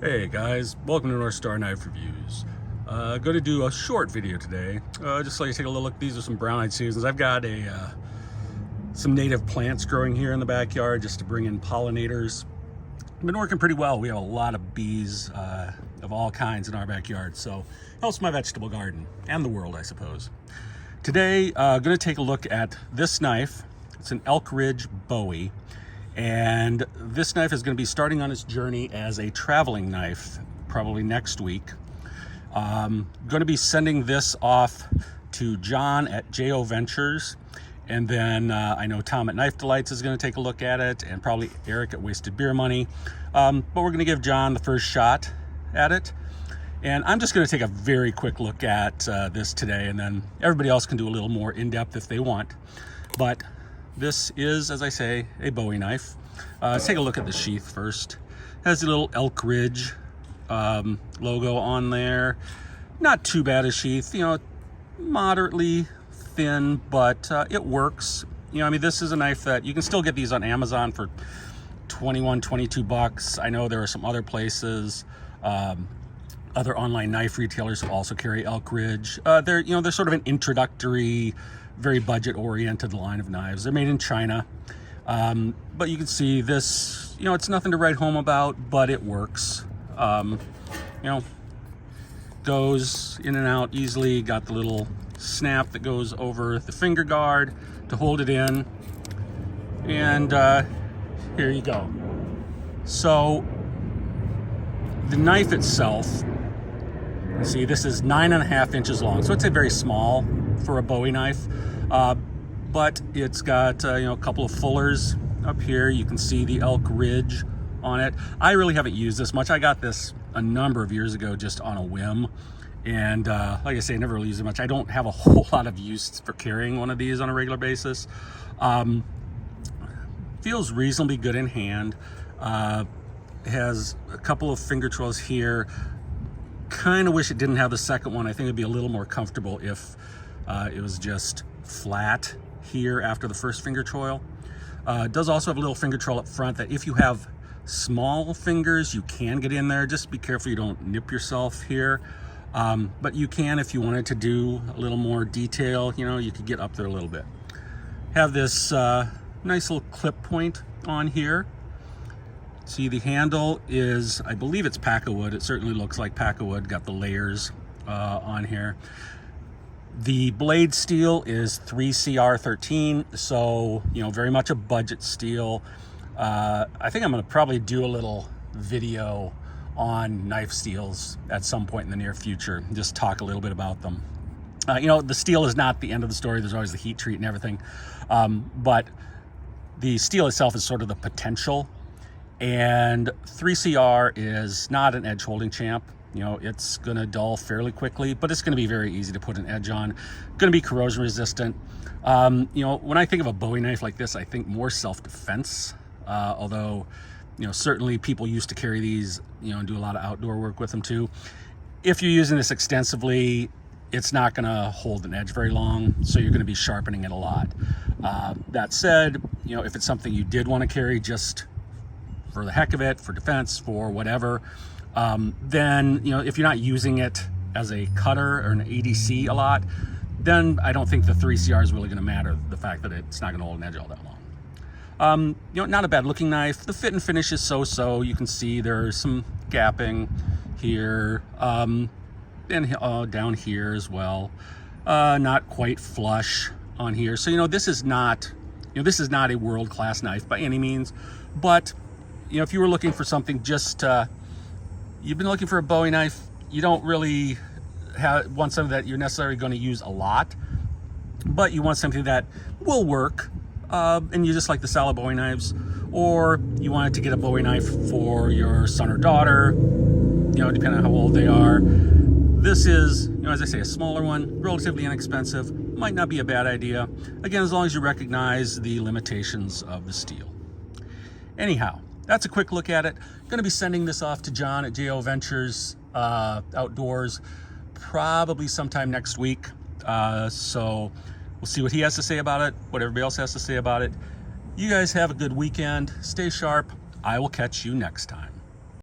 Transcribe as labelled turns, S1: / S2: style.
S1: Hey guys, welcome to North Star Knife Reviews. Going to do a short video today. Just so you take a little look. These are some brown-eyed seasons. I've got some native plants growing here in the backyard just to bring in pollinators. Been working pretty well. We have a lot of bees of all kinds in our backyard, so helps my vegetable garden and the world, I suppose. Today, going to take a look at this knife. It's an Elk Ridge Bowie. And this knife is going to be starting on its journey as a traveling knife, probably next week. Going to be sending this off to John at JO Ventures, and then I know Tom at Knife Delights is going to take a look at it, and probably Eric at Wasted Beer Money. But we're going to give John the first shot at it. And I'm just going to take a very quick look at this today, and then everybody else can do a little more in-depth if they want. But this is, as I say, a Bowie knife. Let's take a look at the sheath first. It has a little Elk Ridge logo on there. Not too bad a sheath, moderately thin, but it works. I mean, this is a knife that you can still get these on Amazon for 21, 22 bucks. I know there are some other places, other online knife retailers who also carry Elk Ridge. They're sort of an introductory, very budget-oriented line of knives. They're made in China, but you can see this. It's nothing to write home about, but it works. Goes in and out easily. Got the little snap that goes over the finger guard to hold it in, and here you go. So the knife itself, see, this is 9.5 inches long, so it's a very small for a Bowie knife, but it's got a couple of fullers up here. You can see the Elk Ridge on it. I really haven't used this much. I got this a number of years ago just on a whim, and like I say, I never really used it much. I don't have a whole lot of use for carrying one of these on a regular basis. Feels reasonably good in hand. Has a couple of finger twirls here. Kind of wish it didn't have the second one. I think it'd be a little more comfortable if it was just flat here after the first finger twirl. It does also have a little finger twirl up front that if you have small fingers, you can get in there. Just be careful you don't nip yourself here. But you can, if you wanted to do a little more detail, you could get up there a little bit. Have this nice little clip point on here. See, the handle is, I believe it's Pack-A-Wood. It certainly looks like Pack-A-Wood. Got the layers on here. The blade steel is 3CR13, so very much a budget steel. I think I'm going to probably do a little video on knife steels at some point in the near future. Just talk a little bit about them. The steel is not the end of the story. There's always the heat treat and everything, but the steel itself is sort of the potential. And 3CR is not an edge holding champ. It's going to dull fairly quickly, but it's going to be very easy to put an edge on. Going to be corrosion resistant. When I think of a Bowie knife like this, I think more self-defense. Although, certainly people used to carry these, and do a lot of outdoor work with them too. If you're using this extensively, it's not going to hold an edge very long, so you're going to be sharpening it a lot. That said, if it's something you did want to carry just for the heck of it, for defense, for whatever, then, if you're not using it as a cutter or an ADC a lot, then I don't think the 3CR is really going to matter, the fact that it's not going to hold an edge all that long. Not a bad looking knife. The fit and finish is so-so. You can see there's some gapping here, and down here as well. Not quite flush on here. So, this is not a world-class knife by any means, but if you were looking for something you've been looking for a Bowie knife, you don't really want something that you're necessarily going to use a lot, but you want something that will work, and you just like the style of Bowie knives, or you wanted to get a Bowie knife for your son or daughter, depending on how old they are. This is, as I say, a smaller one, relatively inexpensive, might not be a bad idea. Again, as long as you recognize the limitations of the steel. Anyhow, that's a quick look at it. Going to be sending this off to John at JO Ventures Outdoors probably sometime next week. So we'll see what he has to say about it, what everybody else has to say about it. You guys have a good weekend. Stay sharp. I will catch you next time.